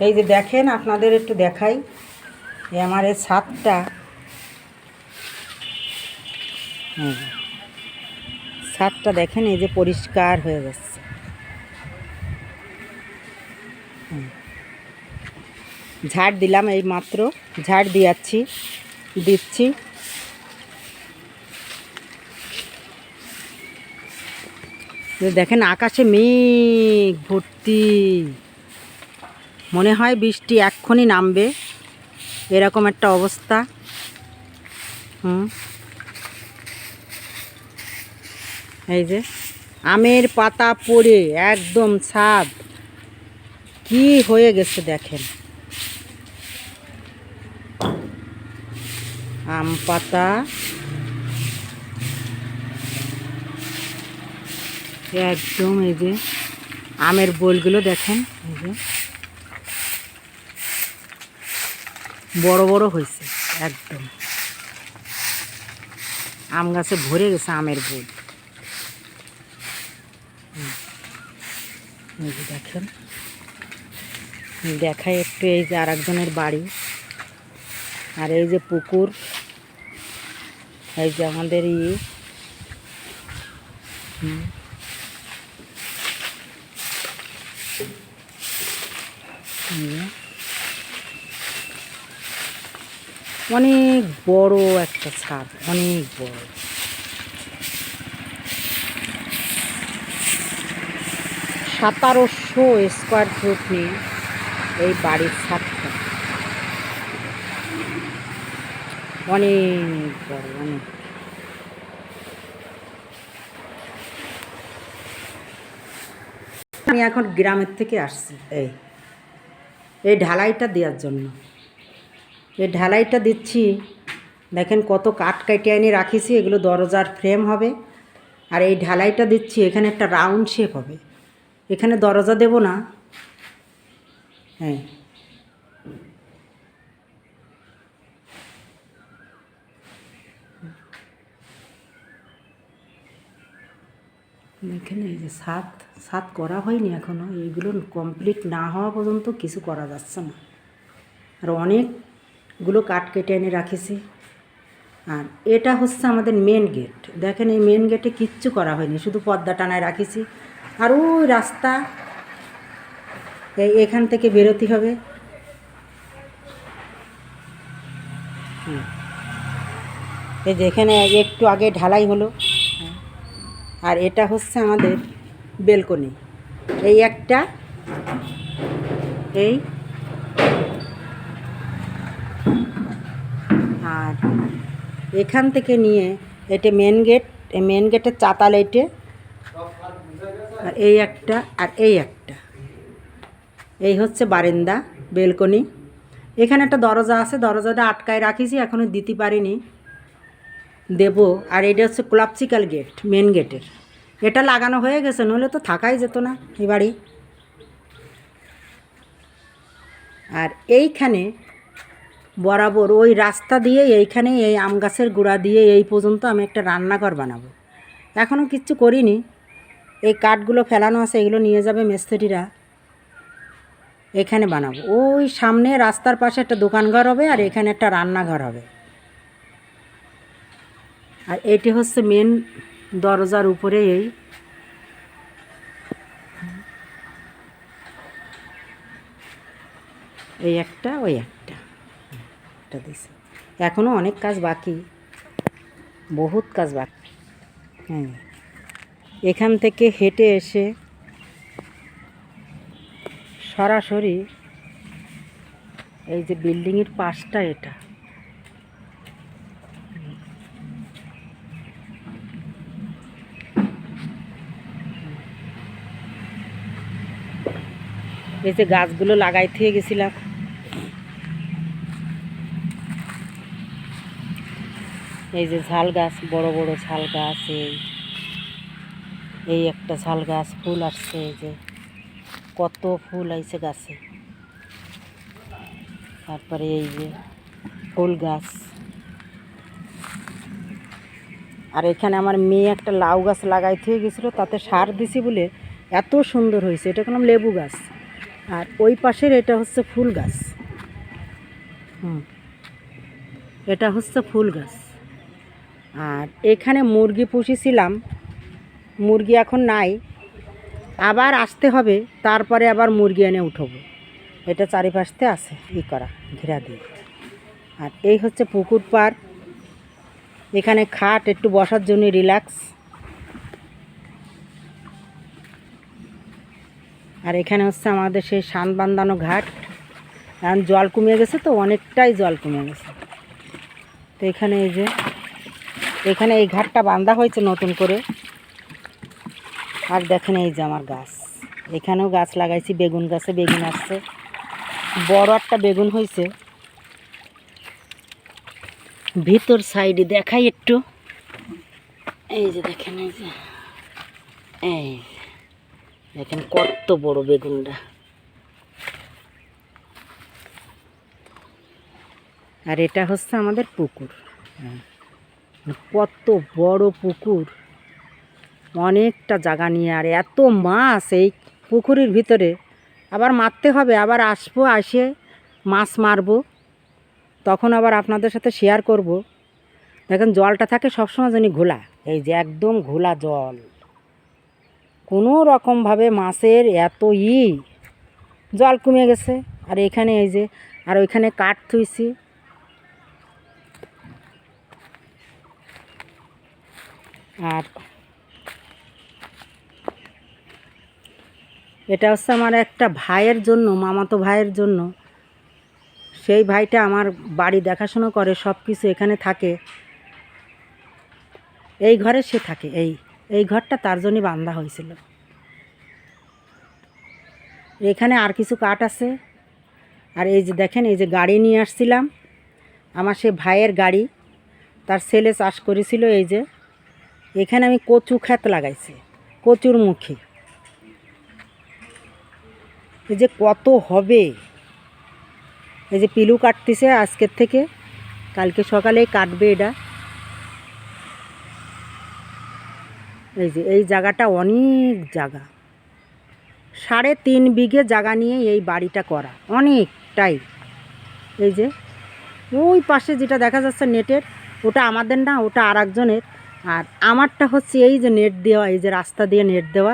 এই যে দেখেন, আপনাদের একটু দেখাই, এই আমার এই ছাদটা, ছাদটা দেখেন, এই যে পরিষ্কার হয়ে যাচ্ছে। ঝাড় দিলাম, এই মাত্র ঝাড় দিচ্ছি। দেখেন আকাশে মেঘ ভর্তি, মনে হয় বৃষ্টি এক্ষুনি নামবে, এরকম একটা অবস্থা। এই যে আমের পাতা পড়ে একদম ছাদ কি হয়ে গেছে দেখেন, আম পাতা একদম, এই যে আমের বোলগুলো দেখেন, এই যে বড় বড় হয়েছে, একদম আম গাছে ভরে গেছে আমের বোল। এই যে দেখেন, দেখাই একটু, এই যে আর একজনের বাড়ি, আর এই যে পুকুর, এই যে আমাদের অনেক বড় একটা ছাদ, অনেক বড়। 1700 স্কোয়ার ফুট নিয়ে এই বাড়ির ছাদটা, অনেক বড়, অনেক। আমি এখন গ্রামের থেকে আসছি এই ঢালাইটা দেওয়ার জন্য। এই ঢালাইটা দিচ্ছি, দেখেন কত কাঠ কেটে এনে রাখিছি, এগুলো দরজার ফ্রেম হবে। আর এই ঢালাইটা দিচ্ছি, এখানে একটা রাউন্ড শেপ হবে, এখানে দরজা দেব না। হ্যাঁ, এখানে এই যে ছাদ করা হয়নি এখনও, এইগুলো কমপ্লিট না হওয়া পর্যন্ত কিছু করা যাচ্ছে না। আর অনেকগুলো কাঠ কেটে এনে রাখিছি। আর এটা হচ্ছে আমাদের মেন গেট, দেখেন এই মেন গেটে কিচ্ছু করা হয়নি, শুধু পর্দা টানায় রাখিছি। আর ওই রাস্তা, এখান থেকে বেরোতে হবে। এই যে এখানে একটু আগে ঢালাই হলো। আর এটা হচ্ছে আমাদের বেলকনি, এই একটা, এই আর এখান থেকে নিয়ে এটা মেন গেট, এই মেন গেটের চাতাল এইটে, আর এই একটা, আর এই একটা, এই হচ্ছে বারান্দা, বেলকনি। এখানে একটা দরজা আছে, দরজাটা আটকায় রাখিছি, এখনও দিতে পারিনি, দেব। আর এটা হচ্ছে ক্লাপসিক্যাল গেট, মেন গেটের, এটা লাগানো হয়ে গেছে, নইলে তো থাকাই যেত না এই বাড়ি। আর এইখানে বরাবর ওই রাস্তা দিয়ে এইখানে এই আম গাছের গোড়া দিয়ে এই পর্যন্ত আমি একটা রান্নাঘর বানাবো, এখনও কিচ্ছু করিনি। এই কাঠগুলো ফেলানো আছে, এগুলো নিয়ে যাবে মিস্ত্রিরা, এখানে বানাবো। ওই সামনে রাস্তার পাশে একটা দোকানঘর হবে, আর এখানে একটা রান্নাঘর হবে। আর এটি হচ্ছে মেন দরজার উপরে, এই একটা, ওই একটা দিছে। এখনও অনেক কাজ বাকি, বহুত কাজ বাকি। হ্যাঁ, এখান থেকে হেঁটে এসে সরাসরি এই যে বিল্ডিংয়ের পাশটা, এটা এই যে গাছগুলো লাগাই থেকে গেছিলাম, এই যে ঝাল গাছ, বড় বড় ঝাল গাছ, এই একটা ঝাল গাছ, ফুল আসছে, এই যে কত ফুল আইছে গাছে। তারপরে এই যে ফুল গাছ। আর এখানে আমার মেয়ে একটা লাউ গাছ লাগাই থেকে গেছিলো, তাতে সার দিছি বলে এত সুন্দর হয়েছে। এটা কোনো লেবু গাছ, আর ওই পাশের এটা হচ্ছে ফুল গাছ। এটা হচ্ছে ফুল গাছ। আর এখানে মুরগি পুষেছিলাম, মুরগি এখন নাই, আবার আসতে হবে, তারপরে আবার মুরগি এনে উঠবো। এটা চারিপাশতে আছে করা ঘেরা দিয়ে। আর এই হচ্ছে পুকুর পাড়, এখানে খাট একটু বসার জন্য রিল্যাক্স। আর এখানে হচ্ছে আমাদের সেই শান বান্ধানো ঘাট। এখন জল কমে গেছে, তো অনেকটাই জল কমে গেছে। তো এখানে এই যে এখানে এই ঘাটটা বাঁধা হয়েছে নতুন করে। আর দেখেন এই যে আমার গাছ, এখানেও গাছ লাগাইছি, বেগুন গাছে বেগুন আসছে, বড় একটা বেগুন হয়েছে। ভিতর সাইডে দেখাই একটু, এই যে দেখেন, এই যে এই দেখেন কত বড় বেগুনটা। আর এটা হচ্ছে আমাদের পুকুর। কত বড় পুকুর, অনেকটা জায়গা নিয়ে। আর এত মাছ এই পুকুরের ভিতরে, আবার মারতে হবে, আবার আসবো, আসে মাছ মারবো, তখন আবার আপনাদের সাথে শেয়ার করব। দেখেন জলটা থাকে সবসময় যেন ঘোলা, এই যে একদম ঘোলা জল, কোনো রকমভাবে মাছের এত জল কমে গেছে। আর এখানে এই যে, আর ওইখানে কাঠ থুইছি। আর এটা হচ্ছে আমার একটা ভাইয়ের জন্য, মামাতো ভাইয়ের জন্য। সেই ভাইটা আমার বাড়ি দেখাশোনা করে, সব কিছু এখানে থাকে, এই ঘরে সে থাকে। এই ঘরটা তার জন্যই বাঁধা হয়েছিল। এখানে আর কিছু কাঠ আছে। আর এই যে দেখেন, এই যে গাড়ি নিয়ে আসছিলাম, আমার সে ভাইয়ের গাড়ি, তার ছেলে চাষ করেছিল। এই যে এখানে আমি কচু ক্ষেত লাগাইছি, কচুর মুখী। এই যে কত হবে, এই যে পিলু কাটতেছে আজকের থেকে, কালকে সকালে কাটবে এটা। এই যে এই জায়গাটা অনেক জায়গা, 3.5 বিঘে জায়গা নিয়ে এই বাড়িটা করা, অনেকটাই। এই যে ওই পাশে যেটা দেখা যাচ্ছে নেটের, ওটা আমাদের না, ওটা আর একজনের। আর আমারটা হচ্ছে এই যে নেট দেওয়া, এই যে রাস্তা দিয়ে নেট দেওয়া,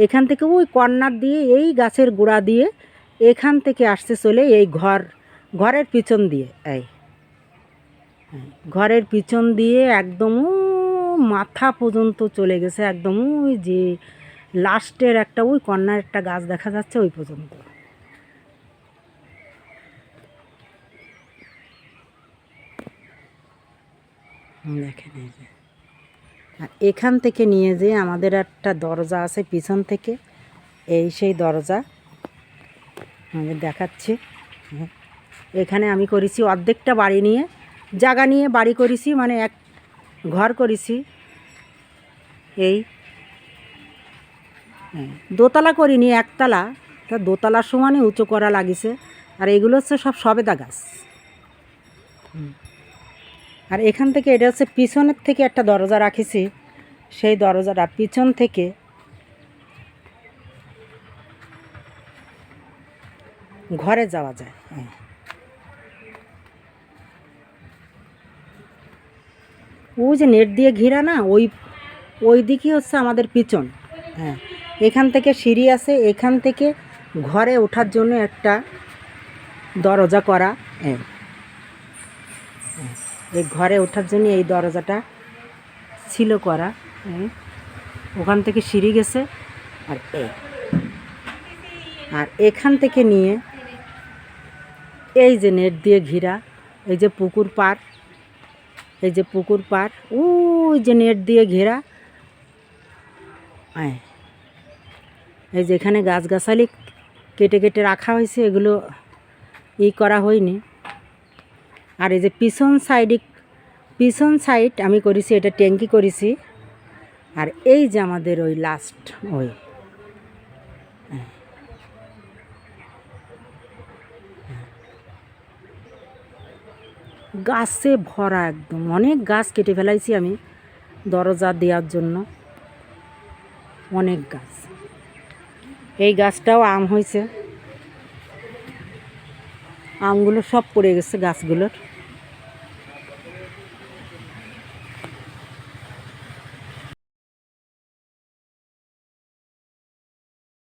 এখান থেকে ওই কর্নার দিয়ে এই গাছের গোড়া দিয়ে এখান থেকে আসছে চলে এই ঘরের পিছন দিয়ে, এই ঘরের পিছন দিয়ে একদম মাথা পর্যন্ত চলে গেছে, একদম ওই যে লাস্টের একটা ওই কর্নার একটা গাছ দেখা যাচ্ছে ওই পর্যন্ত। দেখেন এই যে, আর এখান থেকে নিয়ে যে আমাদের একটা দরজা আছে পিছন থেকে, এই সেই দরজা আমি দেখাচ্ছি। এখানে আমি করেছি অর্ধেকটা বাড়ি নিয়ে, জায়গা নিয়ে বাড়ি করেছি, মানে এক ঘর করেছি। এই দোতলা করিনি, একতলা, তা দোতলার সমানে উঁচু করা লাগিছে। আর এগুলো হচ্ছে সব সবেদা গাছ। আর এখান থেকে এটা হচ্ছে পিছনের থেকে একটা দরজা রাখিছি, সেই দরজাটা পিছন থেকে ঘরে যাওয়া যায়। ওই যে নেট দিয়ে ঘিরা না, ওই দিকই হচ্ছে আমাদের পিছন। হ্যাঁ, এখান থেকে সিঁড়ি আছে, এখান থেকে ঘরে ওঠার জন্য একটা দরজা করা। এই ঘরে ওঠার জন্য এই দরজাটা ছিল করা। ওখান থেকে সিঁড়ি গেছে। আর এখান থেকে নিয়ে এই যে নেট দিয়ে ঘিরা, এই যে পুকুর পাড়, এই যে পুকুর পাড়, ওই যে নেট দিয়ে ঘেরা। এই যে এখানে গাছগাছালি কেটে কেটে রাখা হয়েছে, এগুলো করা হয়নি। আর এই যে পিছন সাইড আমি করেছি, এটা ট্যাঙ্কি করেছি। আর এই যে আমাদের ওই লাস্ট ওই গাছে ভরা, একদম অনেক গাছ কেটে ফেলাইছি আমি দরজা দেওয়ার জন্য, অনেক গাছ। এই গাছটাও আম হয়েছে, আমগুলো সব পড়ে গেছে গাছগুলোর।